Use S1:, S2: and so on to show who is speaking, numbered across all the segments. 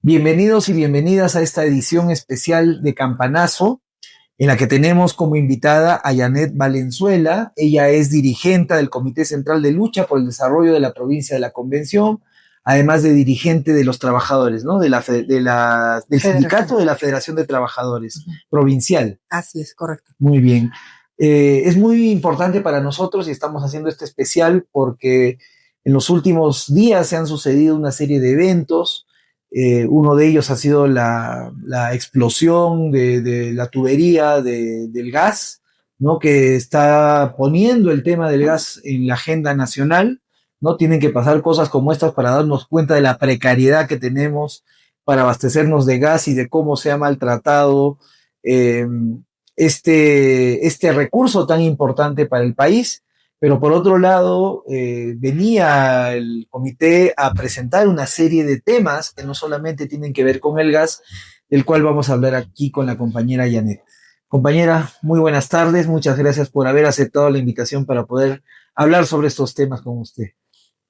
S1: Bienvenidos y bienvenidas a esta edición especial de Campanazo, en la que tenemos como invitada a Yanet Valenzuela. Ella es dirigente del Comité Central de Lucha por el Desarrollo de la Provincia de la Convención, además de dirigente de los trabajadores, ¿no? Del
S2: Federación.
S1: sindicato de la Federación de Trabajadores Provincial.
S2: Así es, correcto.
S1: Muy bien. Es muy importante para nosotros y estamos haciendo este especial porque en los últimos días se han sucedido una serie de eventos. Uno de ellos ha sido la explosión de la tubería del gas, ¿no? Que está poniendo el tema del gas en la agenda nacional, ¿no? Tienen que pasar cosas como estas para darnos cuenta de la precariedad que tenemos para abastecernos de gas y de cómo se ha maltratado eh, este recurso tan importante para el país. Pero por otro lado, venía el comité a presentar una serie de temas que no solamente tienen que ver con el gas, del cual vamos a hablar aquí con la compañera Janet. Compañera, muy buenas tardes, muchas gracias por haber aceptado la invitación para poder hablar sobre estos temas con usted.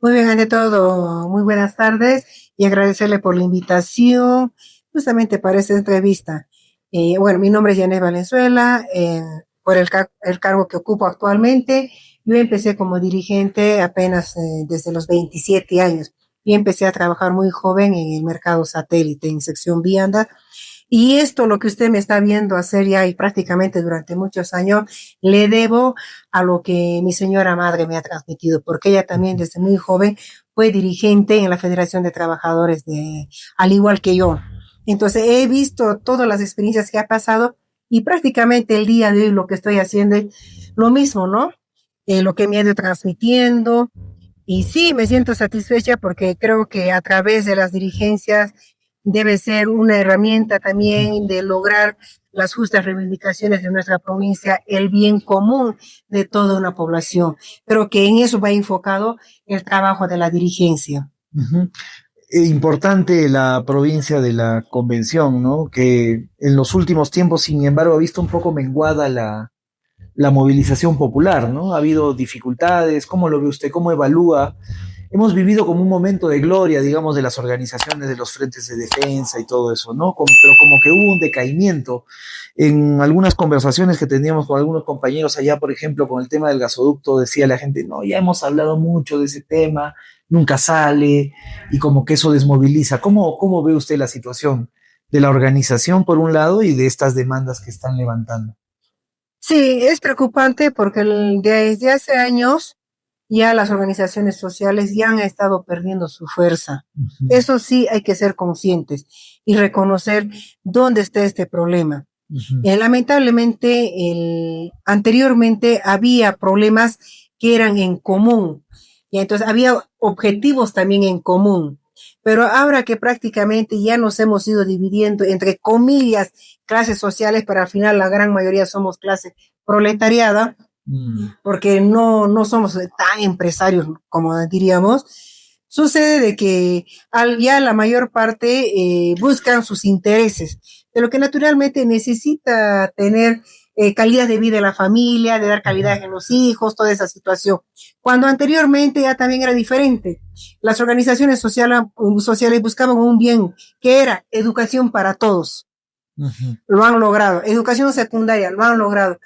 S2: Muy bien, ante todo, muy buenas tardes y agradecerle por la invitación justamente para esta entrevista. Bueno, mi nombre es Yanet Valenzuela, por el cargo que ocupo actualmente. Yo empecé como dirigente apenas desde los 27 años y empecé a trabajar muy joven en el mercado satélite, en sección vianda. Y esto, lo que usted me está viendo hacer ya y prácticamente durante muchos años, le debo a lo que mi señora madre me ha transmitido, porque ella también desde muy joven fue dirigente en la Federación de Trabajadores, al igual que yo. Entonces he visto todas las experiencias que ha pasado y prácticamente el día de hoy lo que estoy haciendo es lo mismo, ¿no? Lo que me ha ido transmitiendo. Y sí, me siento satisfecha porque creo que a través de las dirigencias debe ser una herramienta también de lograr las justas reivindicaciones de nuestra provincia, el bien común de toda una población. Creo que en eso va enfocado el trabajo de la dirigencia.
S1: Importante la provincia de la Convención, ¿no? Que en los últimos tiempos, sin embargo, ha visto un poco menguada la movilización popular, ¿no? Ha habido dificultades. ¿Cómo lo ve usted? ¿Cómo evalúa? Hemos vivido como un momento de gloria, digamos, de las organizaciones de los frentes de defensa y todo eso, ¿no? Pero como que hubo un decaimiento en algunas conversaciones que teníamos con algunos compañeros allá, por ejemplo, con el tema del gasoducto, decía la gente, no, ya hemos hablado mucho de ese tema, nunca sale, y como que eso desmoviliza. ¿Cómo ve usted la situación de la organización, por un lado, y de estas demandas que están levantando?
S2: Sí, es preocupante porque desde hace años ya las organizaciones sociales ya han estado perdiendo su fuerza. Eso sí, hay que ser conscientes y reconocer dónde está este problema. Lamentablemente, anteriormente había problemas que eran en común y entonces había objetivos también en común. Pero ahora que prácticamente ya nos hemos ido dividiendo entre comillas clases sociales, pero al final la gran mayoría somos clase proletariada, porque no somos tan empresarios como diríamos, sucede de que ya la mayor parte buscan sus intereses, de lo que naturalmente necesita tener calidad de vida en la familia, de dar calidad en los hijos, toda esa situación. Cuando anteriormente ya también era diferente. Las organizaciones sociales buscaban un bien que era educación para todos. Lo han logrado. Educación secundaria, lo han logrado.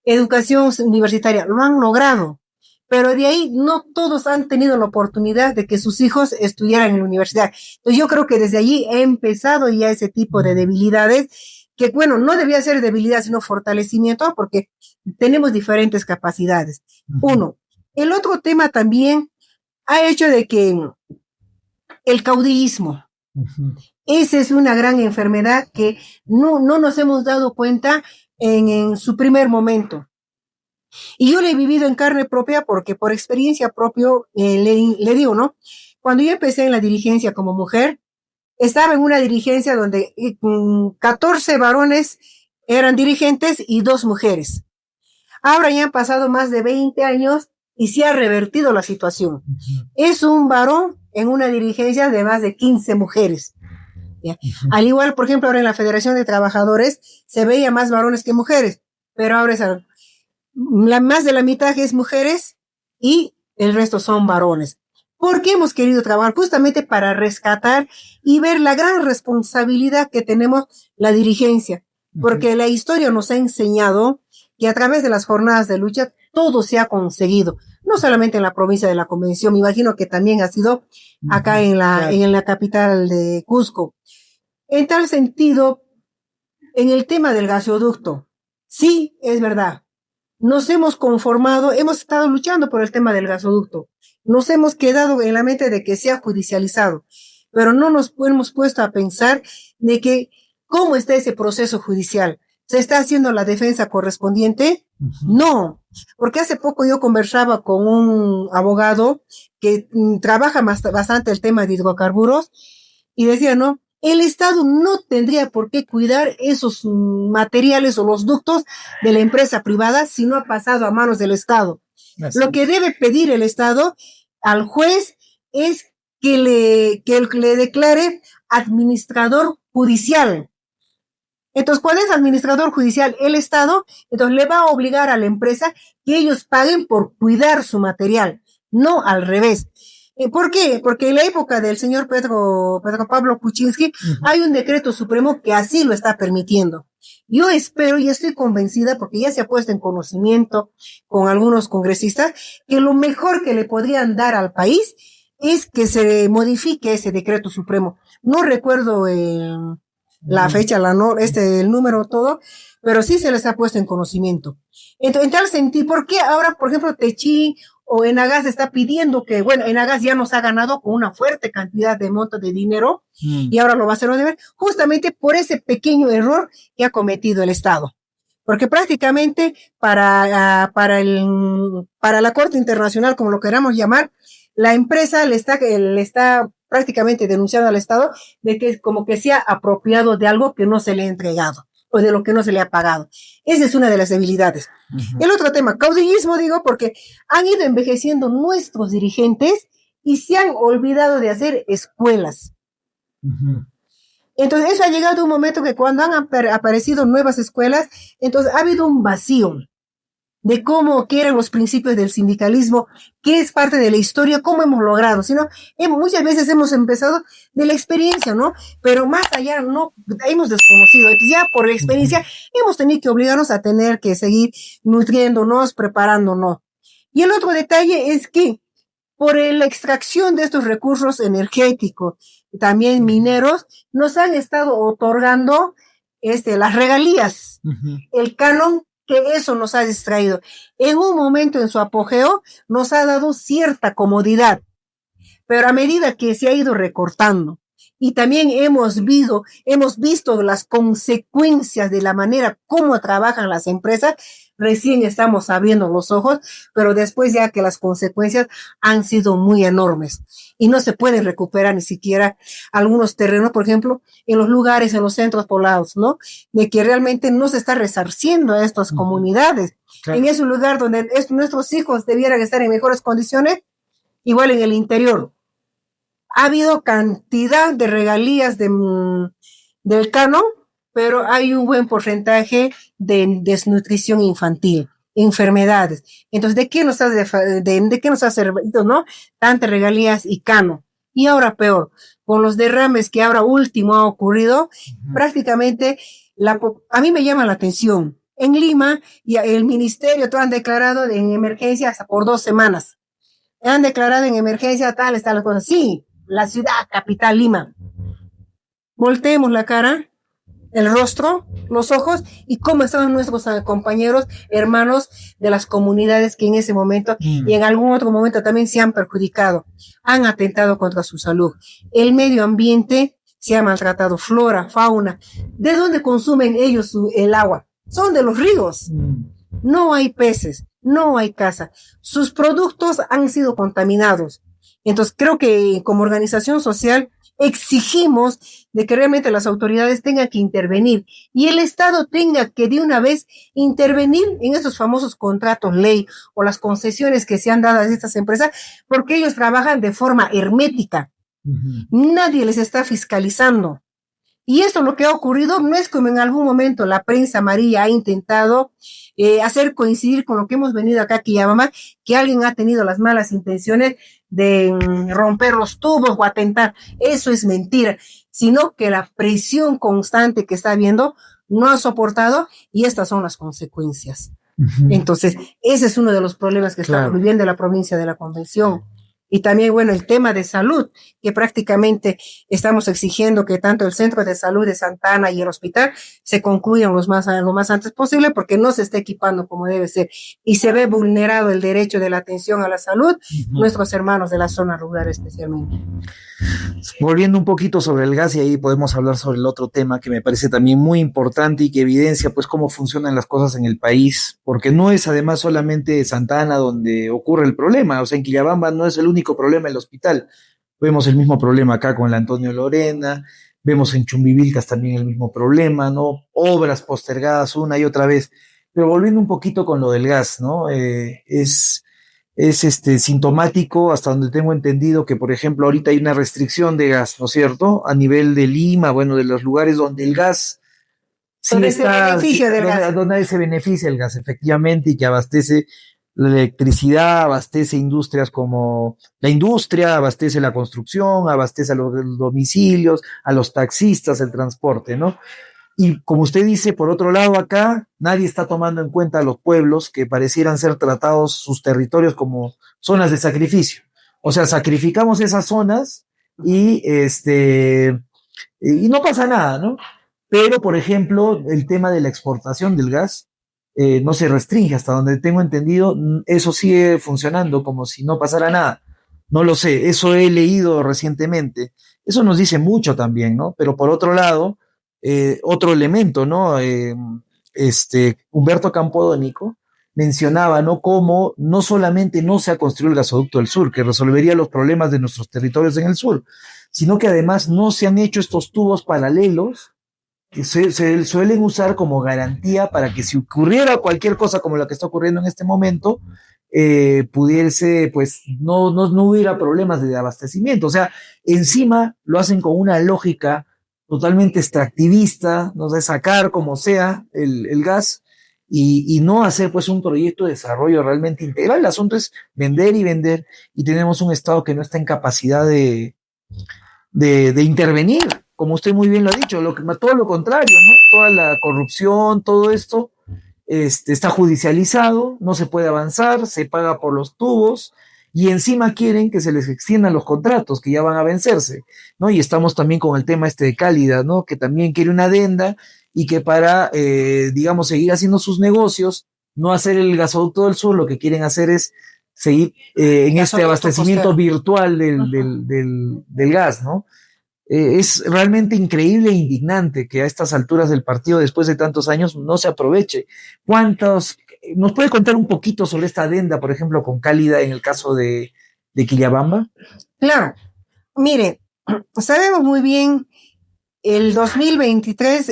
S2: Educación universitaria, lo han logrado. Pero de ahí no todos han tenido la oportunidad de que sus hijos estudiaran en la universidad. Entonces yo creo que desde allí he empezado ya ese tipo de debilidades, que bueno, no debía ser debilidad, sino fortalecimiento, porque tenemos diferentes capacidades. Uno. El otro tema también ha hecho de que el caudillismo, esa es una gran enfermedad que no nos hemos dado cuenta en su primer momento. Y yo lo he vivido en carne propia porque por experiencia propia le digo, ¿no? Cuando yo empecé en la dirigencia como mujer, estaba en una dirigencia donde 14 varones eran dirigentes y 2 mujeres. Ahora ya han pasado más de 20 años y se ha revertido la situación. Es un varón en una dirigencia de más de 15 mujeres. ¿Ya? Al igual, por ejemplo, ahora en la Federación de Trabajadores se veía más varones que mujeres, pero ahora es más de la mitad es mujeres y el resto son varones. ¿Por qué hemos querido trabajar? Justamente para rescatar y ver la gran responsabilidad que tenemos la dirigencia, porque la historia nos ha enseñado que a través de las jornadas de lucha todo se ha conseguido, no solamente en la provincia de la Convención, me imagino que también ha sido acá en la capital de Cusco. En tal sentido, en el tema del gasoducto, sí, es verdad, nos hemos conformado, hemos estado luchando por el tema del gasoducto, nos hemos quedado en la mente de que sea judicializado, pero no nos hemos puesto a pensar de que cómo está ese proceso judicial. ¿Se está haciendo la defensa correspondiente? No, porque hace poco yo conversaba con un abogado que trabaja bastante el tema de hidrocarburos y decía, no, el Estado no tendría por qué cuidar esos materiales o los ductos de la empresa privada si no ha pasado a manos del Estado. Así. Lo que debe pedir el Estado al juez es que le declare administrador judicial. Entonces, ¿cuál es administrador judicial? El Estado, entonces le va a obligar a la empresa que ellos paguen por cuidar su material, no al revés. ¿Por qué? Porque en la época del señor Pedro Pablo Kuczynski hay un decreto supremo que así lo está permitiendo. Yo espero y estoy convencida, porque ya se ha puesto en conocimiento con algunos congresistas, que lo mejor que le podrían dar al país es que se modifique ese decreto supremo. No recuerdo la fecha, el número, todo, pero sí se les ha puesto en conocimiento. Entonces, en tal sentido, ¿por qué ahora, por ejemplo, Techí o Enagas está pidiendo que, bueno, Enagas ya nos ha ganado con una fuerte cantidad de monto de dinero y ahora lo va a hacer de ver, justamente por ese pequeño error que ha cometido el Estado? Porque prácticamente para la Corte Internacional, como lo queramos llamar, la empresa le está prácticamente denunciando al Estado de que como que se ha apropiado de algo que no se le ha entregado o de lo que no se le ha pagado. Esa es una de las debilidades. El otro tema, caudillismo, digo, porque han ido envejeciendo nuestros dirigentes y se han olvidado de hacer escuelas. Entonces, eso ha llegado a un momento que cuando han aparecido nuevas escuelas, entonces ha habido un vacío de cómo que eran los principios del sindicalismo, qué es parte de la historia, cómo hemos logrado, sino muchas veces hemos empezado de la experiencia, ¿no? Pero más allá no hemos desconocido, entonces ya por la experiencia hemos tenido que obligarnos a tener que seguir nutriéndonos, preparándonos. Y el otro detalle es que por la extracción de estos recursos energéticos, también mineros, nos han estado otorgando las regalías, el canon, que eso nos ha distraído. En un momento en su apogeo nos ha dado cierta comodidad, pero a medida que se ha ido recortando y también hemos visto las consecuencias de la manera como trabajan las empresas, recién estamos abriendo los ojos, pero después ya que las consecuencias han sido muy enormes y no se pueden recuperar ni siquiera algunos terrenos, por ejemplo, en los lugares, en los centros poblados, ¿no? De que realmente no se está resarciendo a estas comunidades. Claro. En ese lugar donde nuestros hijos debieran estar en mejores condiciones, igual en el interior. Ha habido cantidad de regalías del canon, pero hay un buen porcentaje de desnutrición infantil, enfermedades. Entonces, ¿de qué nos ha servido, no? Tantas regalías y canon. Y ahora peor, con los derrames que ahora último ha ocurrido, prácticamente a mí me llama la atención. En Lima, y el ministerio han declarado en emergencia hasta por 2 semanas. Han declarado en emergencia tales cosas. Sí, la ciudad capital Lima. Volteemos la cara, el rostro, los ojos y cómo estaban nuestros compañeros, hermanos de las comunidades que en ese momento y en algún otro momento también se han perjudicado, han atentado contra su salud. El medio ambiente se ha maltratado, flora, fauna. ¿De dónde consumen ellos el agua? Son de los ríos. No hay peces, no hay caza. Sus productos han sido contaminados. Entonces creo que como organización social exigimos de que realmente las autoridades tengan que intervenir y el Estado tenga que de una vez intervenir en estos famosos contratos ley o las concesiones que se han dado a estas empresas, porque ellos trabajan de forma hermética. Nadie les está fiscalizando. Y esto lo que ha ocurrido no es como en algún momento la prensa amarilla ha intentado hacer coincidir con lo que hemos venido acá a Quillabamba, que alguien ha tenido las malas intenciones de romper los tubos o atentar. Eso es mentira, sino que la presión constante que está habiendo no ha soportado y estas son las consecuencias. Entonces, ese es uno de los problemas que está viviendo la provincia de la Convención. Y también, bueno, el tema de salud, que prácticamente estamos exigiendo que tanto el Centro de Salud de Santa Ana y el hospital se concluyan lo más antes posible porque no se está equipando como debe ser. Y se ve vulnerado el derecho de la atención a la salud, nuestros hermanos de la zona rural especialmente.
S1: Volviendo un poquito sobre el gas, y ahí podemos hablar sobre el otro tema que me parece también muy importante y que evidencia pues cómo funcionan las cosas en el país, porque no es además solamente Santa Ana donde ocurre el problema, o sea, en Quillabamba no es el único problema el hospital, vemos el mismo problema acá con el Antonio Lorena, vemos en Chumbivilcas también el mismo problema, ¿no? Obras postergadas una y otra vez, pero volviendo un poquito con lo del gas, ¿no? Es sintomático, hasta donde tengo entendido, que, por ejemplo, ahorita hay una restricción de gas, ¿no es cierto? A nivel de Lima, bueno, de los lugares donde el gas sí
S2: Donde
S1: está,
S2: gas.
S1: donde se beneficia el gas, efectivamente, y que abastece la electricidad, abastece industrias como la industria, abastece la construcción, abastece a los domicilios, a los taxistas, el transporte, ¿no? Y como usted dice, por otro lado, acá nadie está tomando en cuenta a los pueblos que parecieran ser tratados sus territorios como zonas de sacrificio. O sea, sacrificamos esas zonas y, y no pasa nada, ¿no? Pero, por ejemplo, el tema de la exportación del gas no se restringe. Hasta donde tengo entendido, eso sigue funcionando como si no pasara nada. No lo sé, eso he leído recientemente. Eso nos dice mucho también, ¿no? Pero por otro lado, otro elemento, ¿no? Humberto Campodónico mencionaba, ¿no? Cómo no solamente no se ha construido el gasoducto del sur, que resolvería los problemas de nuestros territorios en el sur, sino que además no se han hecho estos tubos paralelos que se suelen usar como garantía para que si ocurriera cualquier cosa como la que está ocurriendo en este momento, pudiese, pues, no hubiera problemas de abastecimiento. O sea, encima lo hacen con una lógica totalmente extractivista, no sé, sacar como sea el gas y no hacer pues un proyecto de desarrollo realmente integral. El asunto es vender y vender y tenemos un Estado que no está en capacidad de intervenir, como usted muy bien lo ha dicho, todo lo contrario, ¿no? Toda la corrupción, todo esto está judicializado, no se puede avanzar, se paga por los tubos y encima quieren que se les extiendan los contratos que ya van a vencerse, ¿no? Y estamos también con el tema de Cálida, ¿no? Que también quiere una adenda y que para, digamos, seguir haciendo sus negocios, no hacer el gasoducto del sur, lo que quieren hacer es seguir en este abastecimiento virtual del gas, ¿no? Es realmente increíble e indignante que a estas alturas del partido, después de tantos años, no se aproveche. ¿Nos puede contar un poquito sobre esta adenda, por ejemplo, con Cálida en el caso de Quillabamba?
S2: Claro, mire, sabemos muy bien, el 2023,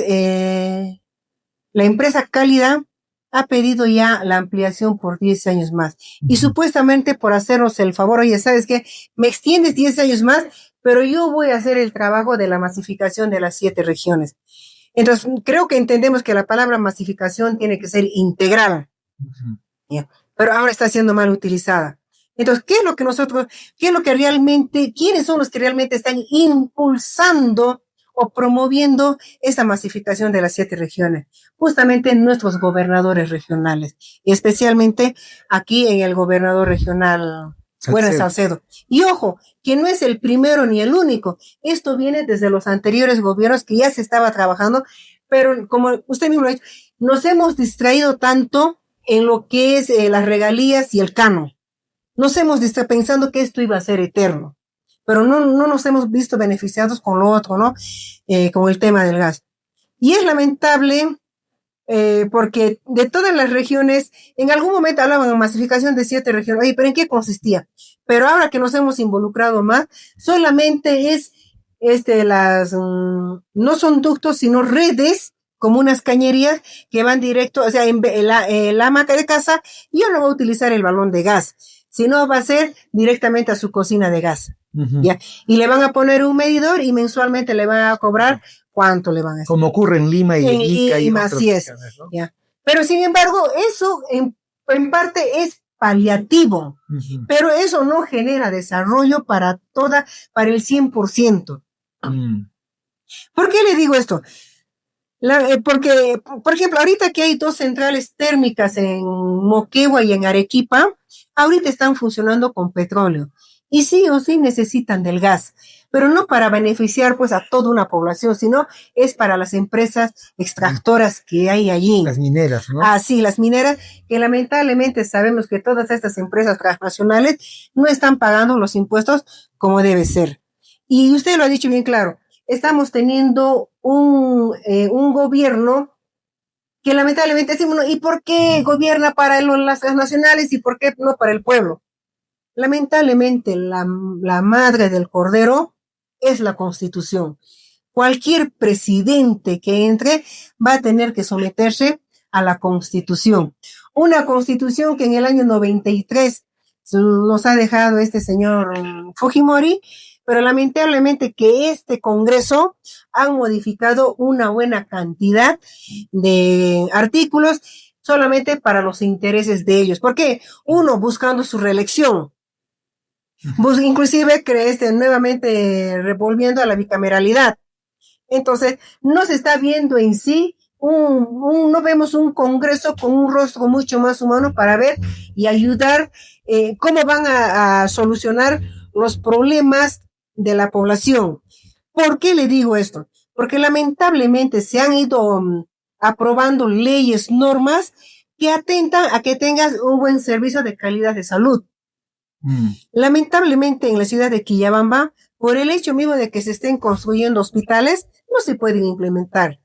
S2: la empresa Cálida ha pedido ya la ampliación por 10 años más. Y supuestamente por hacernos el favor, oye, ¿sabes qué? Me extiendes 10 años más, pero yo voy a hacer el trabajo de la masificación de las 7 regiones. Entonces, creo que entendemos que la palabra masificación tiene que ser integral. ¿Ya? Pero ahora está siendo mal utilizada. Entonces, quiénes son los que realmente están impulsando o promoviendo esa masificación de las 7 regiones? Justamente nuestros gobernadores regionales, y especialmente aquí en el gobernador regional, bueno, Salcedo. Y ojo, que no es el primero ni el único. Esto viene desde los anteriores gobiernos que ya se estaba trabajando, pero como usted mismo lo ha dicho, nos hemos distraído tanto en lo que es las regalías y el canon. Nos hemos distraído pensando que esto iba a ser eterno, pero no nos hemos visto beneficiados con lo otro, ¿no? Con el tema del gas. Y es lamentable porque de todas las regiones, en algún momento hablaban de masificación de 7 regiones, oye, pero ¿en qué consistía? Pero ahora que nos hemos involucrado más, solamente es no son ductos, sino redes, como unas cañerías que van directo, o sea, en la hamaca de casa, yo no voy a utilizar el balón de gas, sino va a ser directamente a su cocina de gas.
S1: Ujú.
S2: ¿Ya? Y le van a poner un medidor y mensualmente le van a cobrar cuánto le van a hacer.
S1: Como ocurre en Lima y en Ica y
S2: más,
S1: otras
S2: así es.
S1: regiones, ¿no?
S2: ¿Ya? Pero sin embargo, eso en parte es paliativo, pero eso no genera desarrollo para el 100%. ¿Por qué le digo esto? Porque, por ejemplo, ahorita que hay 2 centrales térmicas en Moquegua y en Arequipa, ahorita están funcionando con petróleo. Y sí o sí necesitan del gas, pero no para beneficiar pues a toda una población, sino es para las empresas extractoras que hay allí.
S1: Las mineras, ¿no?
S2: Ah, sí, las mineras, que lamentablemente sabemos que todas estas empresas transnacionales no están pagando los impuestos como debe ser. Y usted lo ha dicho bien claro, estamos teniendo un gobierno que lamentablemente decimos, ¿y por qué gobierna para las transnacionales y por qué no para el pueblo? Lamentablemente, la madre del cordero es la Constitución. Cualquier presidente que entre va a tener que someterse a la Constitución. Una Constitución que en el año 93 nos ha dejado este señor Fujimori, pero lamentablemente que este Congreso han modificado una buena cantidad de artículos solamente para los intereses de ellos. ¿Por qué? Uno, buscando su reelección. Inclusive nuevamente revolviendo a la bicameralidad. Entonces, no se está viendo en sí, no vemos un Congreso con un rostro mucho más humano para ver y ayudar cómo van a solucionar los problemas de la población. ¿Por qué le digo esto? Porque lamentablemente se han ido aprobando leyes, normas que atentan a que tengas un buen servicio de calidad de salud. Lamentablemente en la ciudad de Quillabamba, por el hecho mismo de que se estén construyendo hospitales, no se pueden implementar.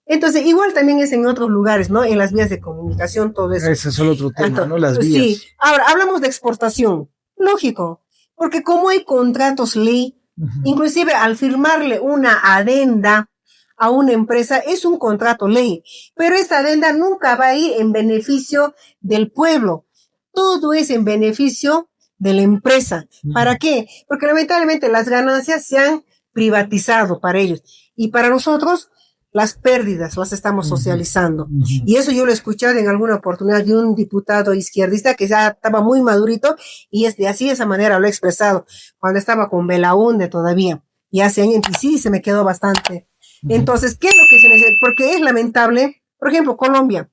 S2: Entonces, igual también es en otros lugares, ¿no? En las vías de comunicación, todo eso.
S1: Ese es el otro tema, entonces, ¿no? Las vías.
S2: Sí. Ahora, hablamos de exportación. Lógico, porque como hay contratos ley, inclusive al firmarle una adenda a una empresa, es un contrato ley, pero esta adenda nunca va a ir en beneficio del pueblo. Todo es en beneficio de la empresa. ¿Para qué? Porque lamentablemente las ganancias se han privatizado para ellos y para nosotros las pérdidas las estamos socializando. Y eso yo lo he escuchado en alguna oportunidad de un diputado izquierdista que ya estaba muy madurito y así de esa manera lo he expresado cuando estaba con Belaúnde todavía y hace años, y sí, se me quedó bastante. Entonces, ¿qué es lo que se necesita? Porque es lamentable, por ejemplo, Colombia,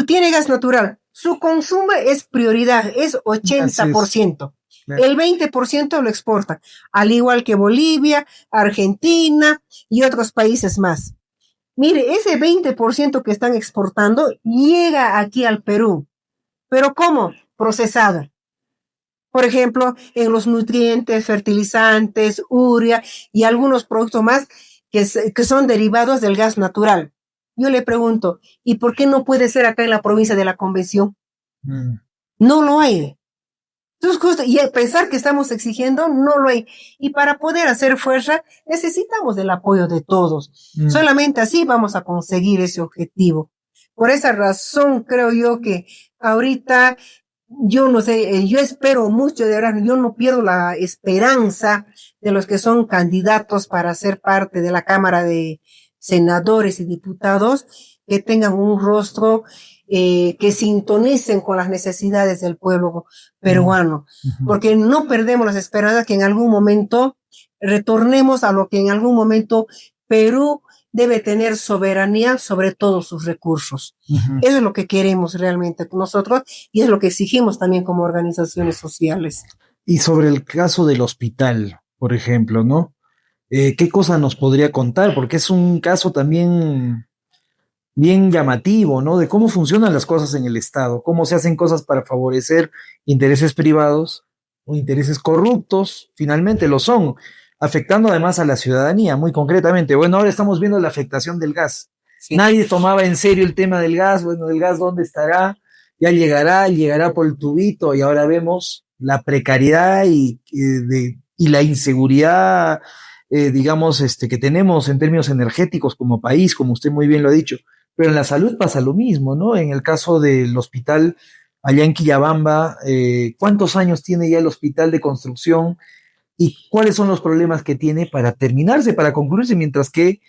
S2: tiene gas natural, su consumo es prioridad, es 80%. El 20% lo exporta, al igual que Bolivia, Argentina y otros países más. Mire, ese 20% que están exportando llega aquí al Perú. ¿Pero cómo? Procesado. Por ejemplo, en los nutrientes, fertilizantes, urea y algunos productos más que son derivados del gas natural. Yo le pregunto, ¿y por qué no puede ser acá en la provincia de la Convención? No lo hay. Entonces, justo, y pensar que estamos exigiendo, no lo hay. Y para poder hacer fuerza, necesitamos del apoyo de todos. Solamente así vamos a conseguir ese objetivo. Por esa razón, creo yo que ahorita, yo no sé, yo espero mucho, de verdad, yo no pierdo la esperanza de los que son candidatos para ser parte de la Cámara de Senadores y Diputados, que tengan un rostro que sintonicen con las necesidades del pueblo peruano, porque no perdemos las esperanzas que en algún momento retornemos a lo que en algún momento Perú debe tener soberanía sobre todos sus recursos. Eso es lo que queremos realmente nosotros y es lo que exigimos también como organizaciones sociales.
S1: Y sobre el caso del hospital, por ejemplo, ¿no? ¿Qué cosa nos podría contar? Porque es un caso también bien llamativo, ¿no? De cómo funcionan las cosas en el Estado, cómo se hacen cosas para favorecer intereses privados o intereses corruptos, finalmente lo son, afectando además a la ciudadanía, muy concretamente. Bueno, ahora estamos viendo la afectación del gas. Sí. Nadie tomaba en serio el tema del gas. Bueno, ¿el gas dónde estará? Ya llegará por el tubito, y ahora vemos la precariedad y la inseguridad, digamos, que tenemos en términos energéticos como país, como usted muy bien lo ha dicho. Pero en la salud pasa lo mismo, ¿no? En el caso del hospital, allá en Quillabamba. ¿Cuántos años tiene ya el hospital de construcción y cuáles son los problemas que tiene para terminarse, para concluirse? Mientras que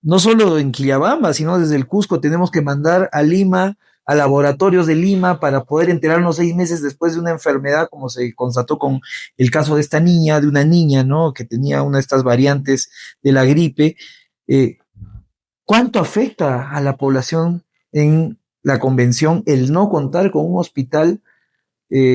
S1: no solo en Quillabamba, sino desde el Cusco tenemos que mandar a Lima, a laboratorios de Lima, para poder enterarnos 6 meses después de una enfermedad, como se constató con el caso de esta niña, de una niña, ¿no? Que tenía una de estas variantes de la gripe. Eh, ¿Cuánto afecta a la población en la convención el no contar con un hospital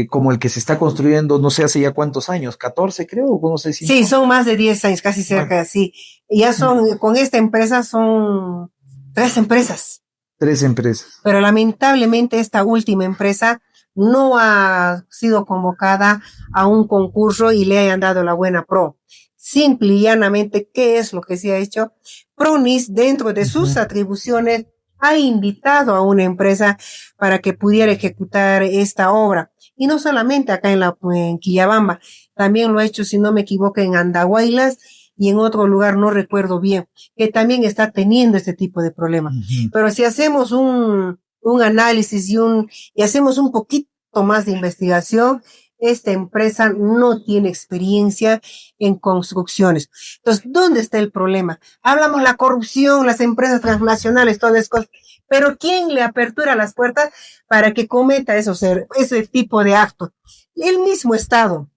S1: como el que se está construyendo, no sé, hace ya cuántos años? 14 creo, o no sé si
S2: Sí,
S1: no.
S2: son más de 10 años, casi cerca, sí. Ya son, con esta empresa son 3 empresas.
S1: 3 empresas.
S2: Pero lamentablemente esta última empresa no ha sido convocada a un concurso y le hayan dado la buena pro. Simple y llanamente, ¿qué es lo que se ha hecho? Pronis, dentro de sus atribuciones, ha invitado a una empresa para que pudiera ejecutar esta obra. Y no solamente acá en Quillabamba, también lo ha hecho, si no me equivoco, en Andahuaylas y en otro lugar, no recuerdo bien, que también está teniendo este tipo de problemas. Pero si hacemos un análisis y hacemos un poquito más de investigación, esta empresa no tiene experiencia en construcciones. Entonces, ¿dónde está el problema? Hablamos la corrupción, las empresas transnacionales, todas esas cosas, pero ¿quién le apertura las puertas para que cometa ese tipo de actos? El mismo Estado,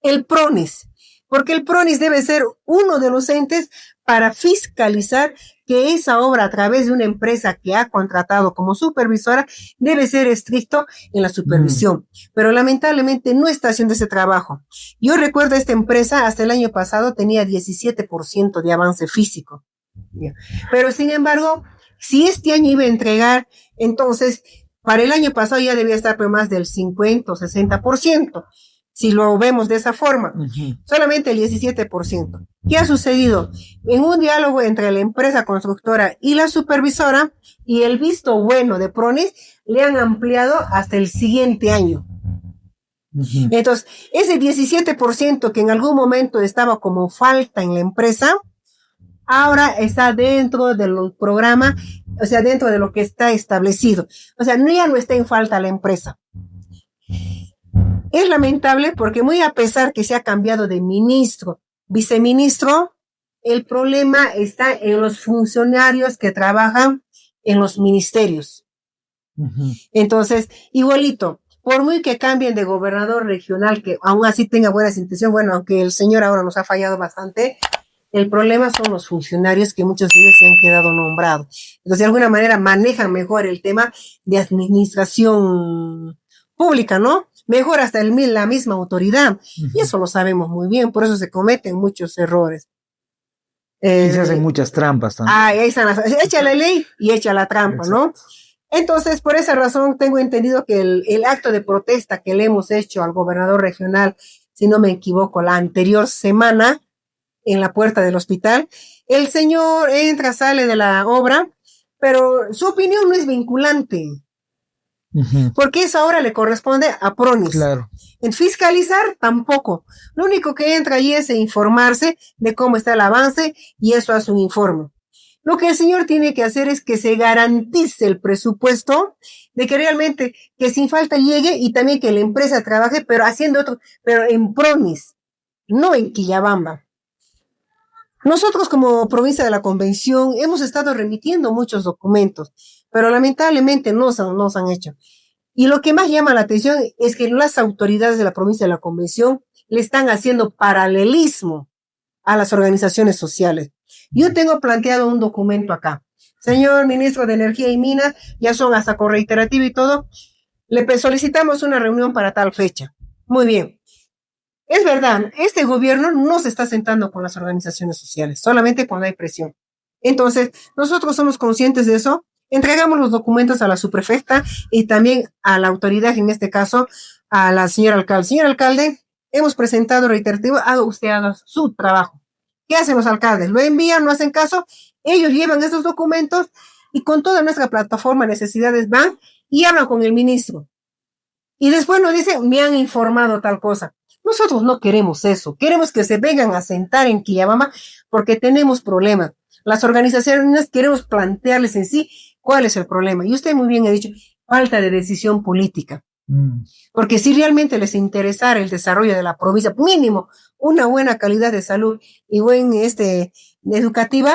S2: el PRONIS, porque el PRONIS debe ser uno de los entes para fiscalizar que esa obra a través de una empresa que ha contratado como supervisora debe ser estricto en la supervisión, pero lamentablemente no está haciendo ese trabajo. Yo recuerdo esta empresa hasta el año pasado tenía 17% de avance físico, pero sin embargo, si este año iba a entregar, entonces para el año pasado ya debía estar por más del 50 o 60%. Si lo vemos de esa forma, solamente el 17%. ¿Qué ha sucedido? En un diálogo entre la empresa constructora y la supervisora y el visto bueno de Pronis, le han ampliado hasta el siguiente año. Entonces, ese 17% que en algún momento estaba como falta en la empresa, ahora está dentro del programa, o sea, dentro de lo que está establecido. O sea, ya no está en falta la empresa. Es lamentable porque muy a pesar que se ha cambiado de ministro, viceministro, el problema está en los funcionarios que trabajan en los ministerios. Entonces, igualito, por muy que cambien de gobernador regional, que aún así tenga buenas intenciones, bueno, aunque el señor ahora nos ha fallado bastante, el problema son los funcionarios que muchos de ellos se han quedado nombrados. Entonces, de alguna manera manejan mejor el tema de administración pública, ¿no? Mejor hasta la misma autoridad. Y eso lo sabemos muy bien, por eso se cometen muchos errores.
S1: Y se hacen muchas trampas también.
S2: Ahí están echa la ley y echa la trampa, exacto, ¿no? Entonces, por esa razón, tengo entendido que el acto de protesta que le hemos hecho al gobernador regional, si no me equivoco, la anterior semana, en la puerta del hospital, el señor entra, sale de la obra, pero su opinión no es vinculante. Porque eso ahora le corresponde a Pronis.
S1: Claro.
S2: En fiscalizar tampoco. Lo único que entra allí es informarse de cómo está el avance y eso hace un informe. Lo que el señor tiene que hacer es que se garantice el presupuesto de que realmente, que sin falta llegue y también que la empresa trabaje, pero haciendo pero en Pronis, no en Quillabamba. Nosotros como provincia de la Convención hemos estado remitiendo muchos documentos, pero lamentablemente no se han hecho. Y lo que más llama la atención es que las autoridades de la provincia de la Convención le están haciendo paralelismo a las organizaciones sociales. Yo tengo planteado un documento acá. Señor ministro de Energía y Minas, ya son hasta con reiterativo y todo, le solicitamos una reunión para tal fecha. Muy bien. Es verdad, este gobierno no se está sentando con las organizaciones sociales, solamente cuando hay presión. Entonces, nosotros somos conscientes de eso, entregamos los documentos a la subprefecta y también a la autoridad, en este caso, a la señora alcalde. Señor alcalde, hemos presentado reiterativo, haga su trabajo. ¿Qué hacen los alcaldes? Lo envían, no hacen caso, ellos llevan esos documentos y con toda nuestra plataforma necesidades van y hablan con el ministro. Y después nos dicen, me han informado tal cosa. Nosotros no queremos eso, queremos que se vengan a sentar en Quillabamba porque tenemos problemas. Las organizaciones queremos plantearles en sí cuál es el problema. Y usted muy bien ha dicho, falta de decisión política.
S1: Mm.
S2: Porque si realmente les interesara el desarrollo de la provincia, mínimo una buena calidad de salud y buen educativa,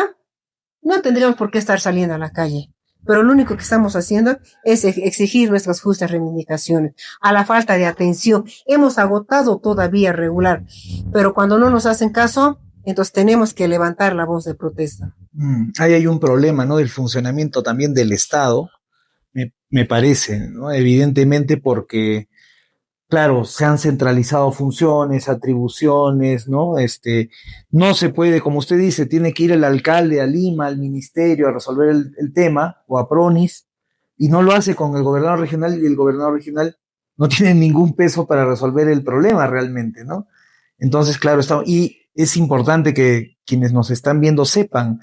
S2: no tendríamos por qué estar saliendo a la calle. Pero lo único que estamos haciendo es exigir nuestras justas reivindicaciones. A la falta de atención, hemos agotado todavía regular, pero cuando no nos hacen caso, entonces tenemos que levantar la voz de protesta.
S1: Ahí hay un problema, ¿no? Del funcionamiento también del Estado, me parece, ¿no? Evidentemente porque, claro, se han centralizado funciones, atribuciones, ¿no? No se puede, como usted dice, tiene que ir el alcalde a Lima, al ministerio, a resolver el tema, o a Pronis, y no lo hace con el gobernador regional, y el gobernador regional no tiene ningún peso para resolver el problema realmente, ¿no? Entonces, claro, y es importante que quienes nos están viendo sepan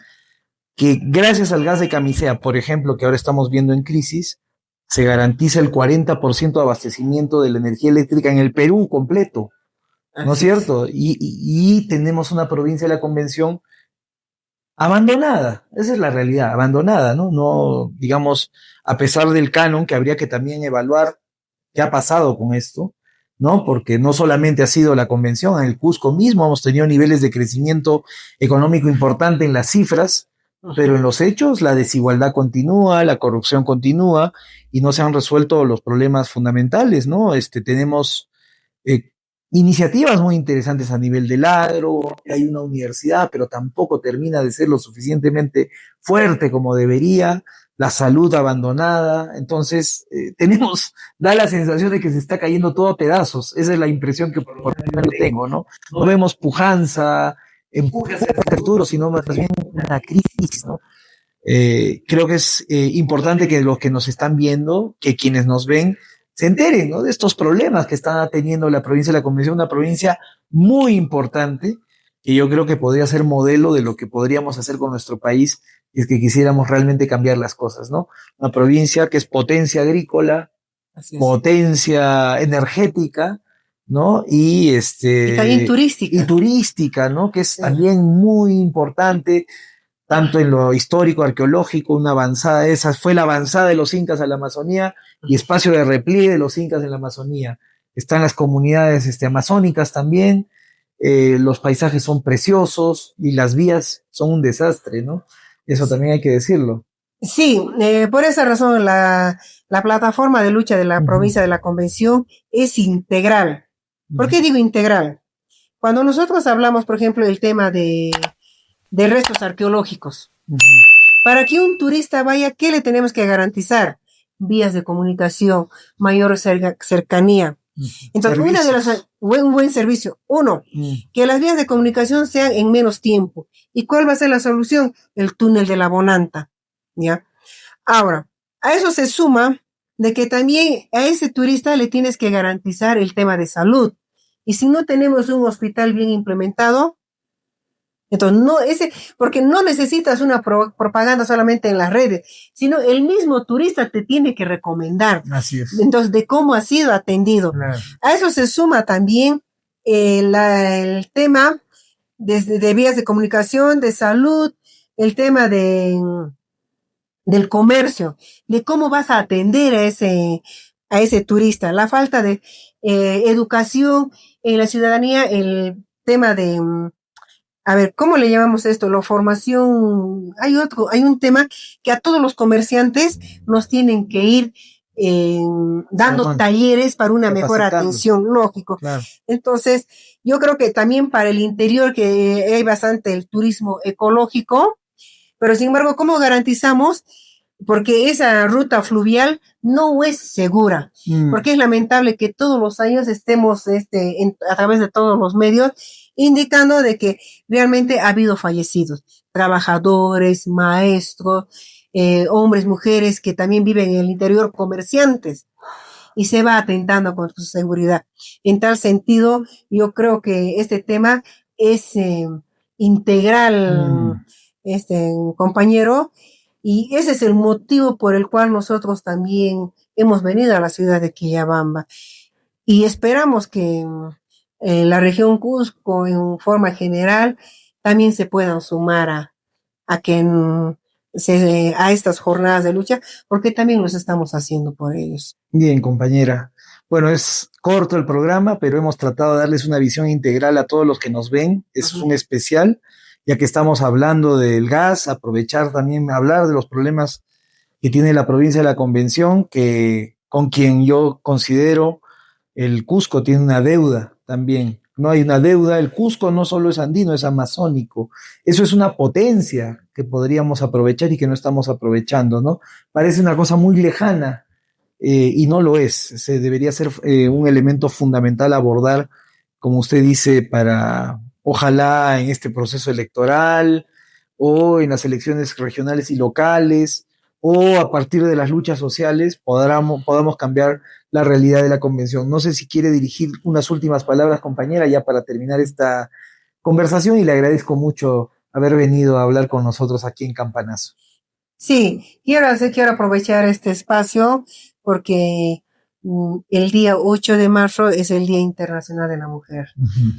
S1: que gracias al gas de camisea, por ejemplo, que ahora estamos viendo en crisis, se garantiza el 40% de abastecimiento de la energía eléctrica en el Perú completo, ¿no es cierto? Y tenemos una provincia de la Convención abandonada, esa es la realidad, abandonada, ¿no? No, digamos, a pesar del canon, que habría que también evaluar qué ha pasado con esto, ¿no? Porque no solamente ha sido la convención, en el Cusco mismo hemos tenido niveles de crecimiento económico importante en las cifras, pero en los hechos la desigualdad continúa, la corrupción continúa y no se han resuelto los problemas fundamentales, ¿no? Tenemos eh, iniciativas muy interesantes a nivel del agro, hay una universidad, pero tampoco termina de ser lo suficientemente fuerte como debería, la salud abandonada, entonces da la sensación de que se está cayendo todo a pedazos, esa es la impresión que por ejemplo tengo, ¿no? No vemos pujanza, empuje hacia el futuro, sino más bien una crisis, ¿no? Creo que es importante que los que nos están viendo, que quienes nos ven, se enteren, ¿no? De estos problemas que está teniendo la provincia de la Convención, una provincia muy importante, que yo creo que podría ser modelo de lo que podríamos hacer con nuestro país, si es que quisiéramos realmente cambiar las cosas, ¿no? Una provincia que es potencia agrícola, potencia energética, ¿no?
S2: Y también turística.
S1: Y turística, ¿no? Que es también muy importante tanto en lo histórico, arqueológico, una avanzada, esa fue la avanzada de los incas a la Amazonía y espacio de repliegue de los incas en la Amazonía. Están las comunidades amazónicas también, los paisajes son preciosos y las vías son un desastre, ¿no? Eso también hay que decirlo.
S2: Sí, por esa razón la plataforma de lucha de la provincia de la Convención es integral. ¿Por qué digo integral? Cuando nosotros hablamos, por ejemplo, del tema de restos arqueológicos. Para que un turista vaya, ¿qué le tenemos que garantizar? Vías de comunicación, mayor cercanía. Entonces, una de las, un buen servicio. Uno, que las vías de comunicación sean en menos tiempo. ¿Y cuál va a ser la solución? El túnel de la Bonanta. ¿Ya? Ahora, a eso se suma de que también a ese turista le tienes que garantizar el tema de salud. Y si no tenemos un hospital bien implementado, entonces, porque no necesitas una propaganda solamente en las redes, sino el mismo turista te tiene que recomendar.
S1: Así es.
S2: Entonces, de cómo ha sido atendido.
S1: Claro.
S2: A eso se suma también el tema de vías de comunicación, de salud, el tema del comercio, de cómo vas a atender a ese turista, la falta de educación en la ciudadanía, el tema de a ver, ¿cómo le llamamos esto? La formación, hay un tema que a todos los comerciantes nos tienen que ir dando talleres para una mejor atención, lógico.
S1: Claro.
S2: Entonces, yo creo que también para el interior que hay bastante el turismo ecológico, pero sin embargo, ¿cómo garantizamos? Porque esa ruta fluvial no es segura, porque es lamentable que todos los años estemos a través de todos los medios indicando de que realmente ha habido fallecidos, trabajadores, maestros, hombres, mujeres que también viven en el interior, comerciantes, y se va atentando con su seguridad. En tal sentido, yo creo que este tema es integral, compañero, y ese es el motivo por el cual nosotros también hemos venido a la ciudad de Quillabamba. Y esperamos que la región Cusco, en forma general, también se puedan sumar a que a estas jornadas de lucha, porque también los estamos haciendo por ellos.
S1: Bien, compañera. Bueno, es corto el programa, pero hemos tratado de darles una visión integral a todos los que nos ven. Es un especial, ya que estamos hablando del gas, aprovechar también hablar de los problemas que tiene la provincia de la Convención, que con quien yo considero el Cusco tiene una deuda también. No hay una deuda, el Cusco no solo es andino, es amazónico. Eso es una potencia que podríamos aprovechar y que no estamos aprovechando, ¿no? Parece una cosa muy lejana, y no lo es. Se debería ser un elemento fundamental a abordar, como usted dice, para, ojalá en este proceso electoral o en las elecciones regionales y locales, o a partir de las luchas sociales podamos cambiar la realidad de la convención. No sé si quiere dirigir unas últimas palabras, compañera, ya para terminar esta conversación, y le agradezco mucho haber venido a hablar con nosotros aquí en Campanazo.
S2: Sí, quiero aprovechar este espacio porque el día 8 de marzo es el Día Internacional de la Mujer.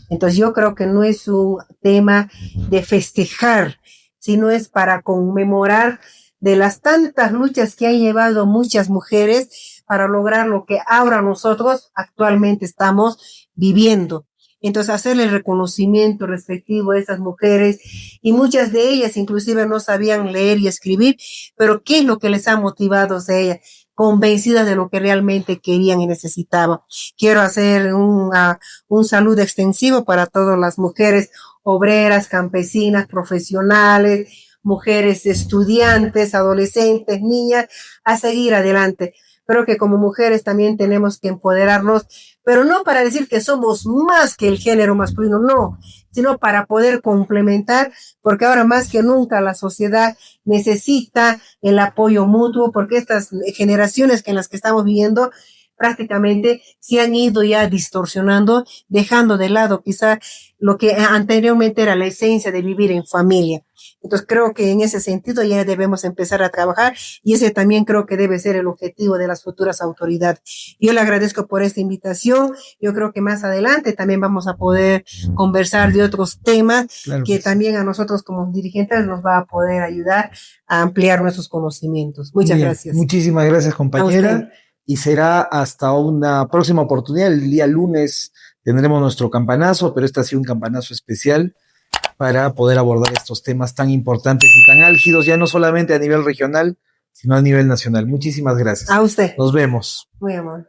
S2: Entonces yo creo que no es un tema de festejar, sino es para conmemorar de las tantas luchas que han llevado muchas mujeres para lograr lo que ahora nosotros actualmente estamos viviendo. Entonces, hacerle el reconocimiento respectivo a esas mujeres, y muchas de ellas inclusive no sabían leer y escribir, pero ¿qué es lo que les ha motivado a ellas? Convencidas de lo que realmente querían y necesitaban. Quiero hacer un saludo extensivo para todas las mujeres obreras, campesinas, profesionales, mujeres estudiantes, adolescentes, niñas, a seguir adelante. Creo que como mujeres también tenemos que empoderarnos, pero no para decir que somos más que el género masculino, no, sino para poder complementar, porque ahora más que nunca la sociedad necesita el apoyo mutuo, porque estas generaciones en las que estamos viviendo prácticamente se han ido ya distorsionando, dejando de lado quizá lo que anteriormente era la esencia de vivir en familia. Entonces creo que en ese sentido ya debemos empezar a trabajar, y ese también creo que debe ser el objetivo de las futuras autoridades. Yo le agradezco por esta invitación. Yo creo que más adelante también vamos a poder conversar de otros temas, claro, que también a nosotros como dirigentes nos va a poder ayudar a ampliar nuestros conocimientos. Muchas gracias.
S1: Muchísimas gracias, compañera. Y será hasta una próxima oportunidad. El día lunes tendremos nuestro campanazo, pero este ha sido un campanazo especial para poder abordar estos temas tan importantes y tan álgidos, ya no solamente a nivel regional, sino a nivel nacional. Muchísimas gracias.
S2: A usted.
S1: Nos vemos.
S2: Muy amable.